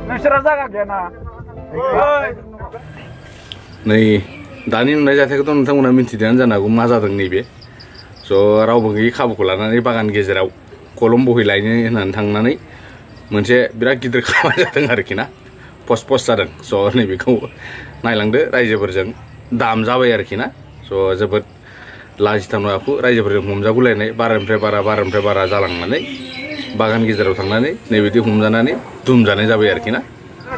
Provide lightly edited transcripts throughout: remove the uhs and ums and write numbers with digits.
नोंसोरा जागा गैयाना नै दानि नुनाय जाथायखौथ' नोंथांमोना मिथिदोंआनो जानो हागौ मा जादों नैबे स' रावबो गैयै खाबुखौ लानानै बागान गेजेराव कलम बोहैलायनो होननानै थांनानै मोनसे बिराद गिदिर खामानि जादों आरोखि ना पस्ट जादों स' नैबेखौ नायलांदो रायजोफोरजों दामजाबाय आरोखि ना स' जोबोद लाजिथावना आखु रायजोफोरजों हमजागुलायनाय बारानिफ्राय बारा जालांनानै बागान गेजेराव थांनानै नैबिदि हमजानानै दुमजानाय जाबाय आरोखि ना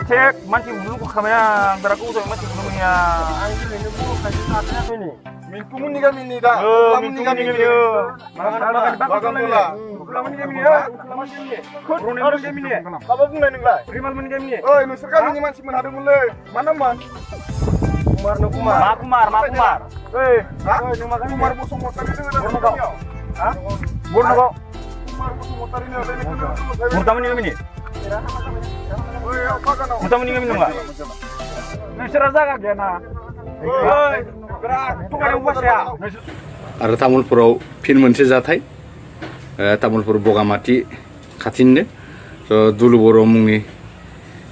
cek masih belum kamera antara aku sama masih belum ya minkumun ni kami ni dah lamun ni kami ni makan bola lamun ni kami ni lamun ni kami kami ni apa bukan ni lah rimal ni kami ni oh nusur kami ni masih menadu mulai mana man Kumar ni makan Kumar busuk motor ini Borno kau Borno kau Kumar busuk motor ini Murtaman ni kami ni Murtaman ni kami ni enggak Nusra zaga gana Tukar ubas ya आरो तामुलपुराव फिन मोनसे जाथाय तामुलपुर बगामाथि खाथिनिनो स' दुलु बर' मुंनि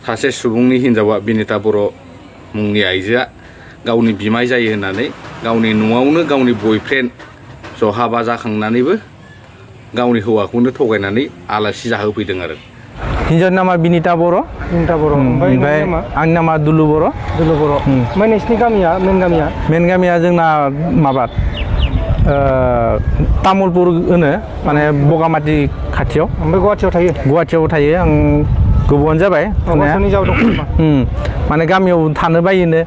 सासे सुबुंनि हिनजावा बिनिता बर' मुंनि आइजोआ गावनि बिमाय जायो होननानै गावनि न'आवनो गावनि बयफ्रेन्ड स' हाबा जाखांनानैबो गावनि हौवाखौनो थगायनानै आलासि जाहोफैदों आरो हिन्जावनि नामा बिनिता बर' ओमफ्राय आंनि नामा दुलु बर' ओमफ्राय नोंसिनि गामिया मेन गामिया जोंना माबा तामुलपुर होनो माने बगामाथि खाथियाव ओमफ्राय गुवाहाटियाव थायो आं गोबावानो जाबाय माने गामियाव थानो बायोनो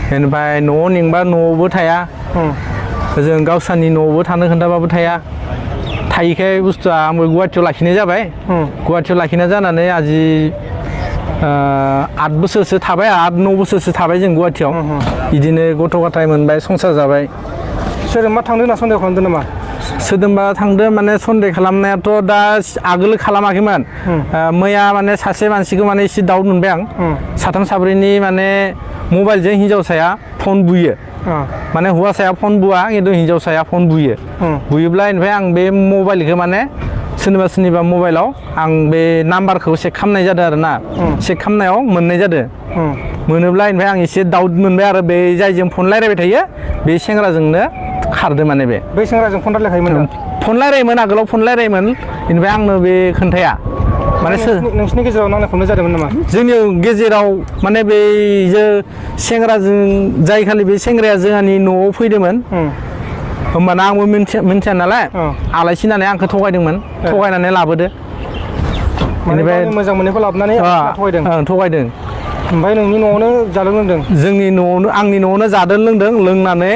बेनिफ्राय न'आव नेंबा न'आवबो थाया जों गावसानि न'आवबो थानो खोन्थाबाबो थायिखाय बुस्थुआ आंबो गुवाहाटियाव लाखिनाय जाबाय गुवाहाटियाव लाखिनाय जानानै आजि 8 बोसोरसो थाबाय 8-9 बोसोरसो थाबाय जों गुवाहाटियाव बिदिनो गथ' गथाय मोनबाय संसार जाबाय सोरजोंबा थांदों ना सन्देह खालामदों नामा सोरजोंबा थांदों माने सन्देह खालामनायाथ' दा आगोल खालामाखैमोन मैया माने सासे मानसिखौ माने एसे दाउट मोनबाय आं साथाम साब्रैनि माने मबाइलजों हिन्जावसाया फन बुयो माने हौवासाया फन बुवा खिन्थु हिन्जावसाया फन बुयो बुयोब्ला ओमफ्राय आं बे मबाइलखौ माने सोरनिबा मबाइलाव आं बे नाम्बारखौ चेक खालामनाय जादों आरो ना चेक खालामनायाव मोननाय जादों मोनोब्ला ओमफ्राय आं एसे दाउट मोनबाय आरो बे जायजों फन रायलायबाय थायो बे सेंग्राजोंनो खारदों माने बै सेंग्राजों फन रायलायोमोन आगोलाव फन रायलायोमोन बेनिफ्राय आंनो बे खोन्थाया माने नोंसिनि गेजेराव नांलाय खमलाय जादोंमोन नामा जोंनि गेजेराव माने बे सेंग्राजों जाय खालि बे सेंग्राया जोंहानि न'आव फैदोंमोन होमबाना आंबो मिन्थिया नालाय आलासि होननानै आंखौ थगायनानै लाबोदो बेनिफ्राय मोजां मोननायखौ लाबोनानै थगायदों ओमफ्राय नोंनि न'आवनो जादों लोंदों जोंनि न'आवनो आंनि न'आवनो जादों लोंदों लोंनानै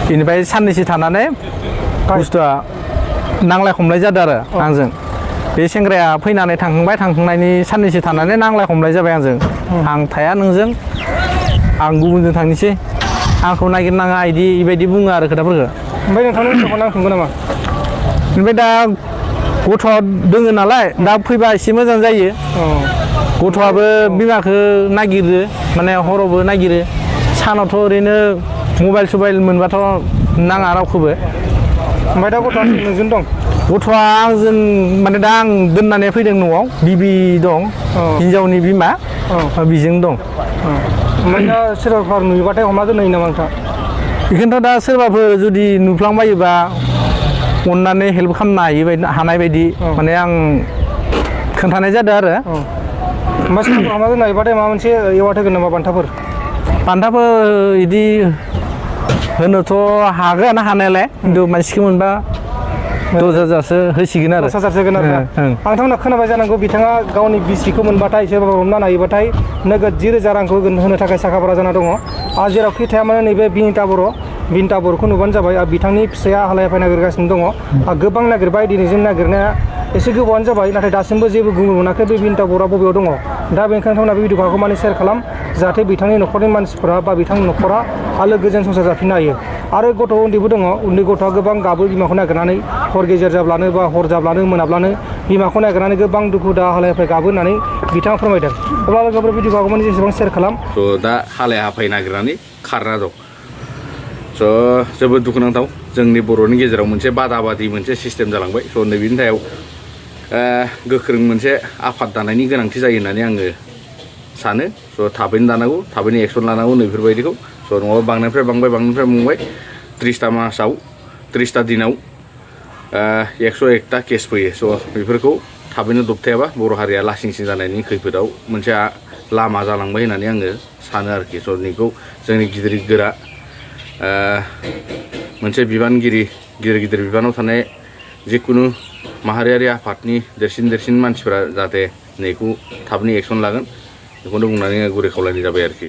बेनिफ्राय साननैसो थानानै बुस्थुआ नांलाय खमलाय जादों आरो आंजों बे सेंग्राया फैनानै थांखांनायनि साननैसो थानानै नांलाय खमलाय जाबाय आंजों आं थाया नोंजों आं गुबुनजों थांनोसै आंखौ नागिरनाङा बेबायदि बुङो आरो खोथाफोरखौ ओमफ्राय नोंथांनि गथ'खौ नांफिनगौ नामा ओमफ्राय दा गथ'आ दोङो नालाय दा फैबा एसे मोजां जायो गथ'आबो बिमाखौ नागिरो माने हरावबो नागिरो सानावथ' ओरैनो मबाइल सबाइल मोनबाथ' नाङा रावखौबो ओमफ्राय दा गथ'आ नोंजों दं गथ'आ आंजों माने दा आं दोननानै फैदों न'आव बिबि दं हिन्जावनि बिमा बिजों दं ओमफ्राय दा सोरबाफोर नुयोबाथाय हमना दोनहैयो नामा नोंथां बेखौनोथ' दा सोरबाफोर जुदि नुफ्लांबायोबा अननानै हेल्प खालामनो हानाय बायदि माने आं खोन्थानाय जादों आरो ओमफ्राय सोरबाफोर हमना दोनहैबाथाय माबा मोनसे एवार्ड होगोन नामा बान्थाफोर बिदि होनोथ' हागोन हानायालाय खिन्थु मानसिखौ मोनबा 10,000सो होसिगोन आरो 10,000 होगोन आरो नोंथांमोना खोनाबाय जानांगौ बिथाङा गावनि बिसिखौ मोनबाथाय सोरबा हमना नायोबाथाय नोगोद 10,000 रांखौ होनो थाखाय साखाफारा जाना दङ आरो जेरावखि थाया माने नैबे बिनिता बर'खौ नुबानो जाबाय आरो बिथांनि फिसाया हालाय नागिरगासिनो दङ आरो गोबां नागिरबाय दिनै जों नागिरनाया एसे गोबावानो जाबाय नाथाय दासिमबो जेबो गुमुर मोनाखै बे बिनिता बर'आ बबेयाव दङ दा बेनिखायनो नोंथांमोना बे भिडिअखौ माने शेयार खालाम जाहाथे बिथांनि न'खरनि मानसिफोरा बा बिथांनि न'खरा आलो गोजोन संसार जाफिननो हायो आरो गथ' उन्दैबो दङ उन्दै गथ'आ गोबां गाबो बिमाखौ नागिरनानै हर गेजेर जाब्लानो बा हर जाब्लानो मोनाब्लानो बिमाखौ नागिरनानै गोबां दुखु दाहा हालाय गाबो होननानै बिथाङा फोरमायदों अब्ला लोगोफोर भिडिअखौ माने जेसेबां शेयार खालाम स' दा हालाय हाफाय नागिरनानै खारना दं स' जोबोद दुखुनांथाव जोंनि बर'नि गेजेराव मोनसे बादा बादि मोनसे सिस्टेम जालांबाय स' नैबेनि थायाव गोख्रों मोनसे आफाद दानायनि गोनांथि जायो होननानै आङो सानो स' थाबैनो दानांगौ थाबैनो एक्सन लानांगौ नैफोरबायदिखौ स' नङाबा बांनायनिफ्राय बांबाय 30टा मासाव 30टा दिनाव 101टा केस फैयो स' बेफोरखौ थाबैनो दबथायाबा बर' हारिया लासिंसिं जानायनि खैफोदाव मोनसे लामा जालांबाय होननानै आङो सानो आरोखि स' नैखौ जोंनि गिदिर गोरा मोनसे बिबानगिरि गिदिर बिबानाव थानाय जिखुनु माहारियारि आफादनि देरसिन मानसिफोरा जाहाथे नैखौ थाबनो एक्सन लागोन बेखौनो बुंनानै गुरै खावलायनाय जाबाय आरोखि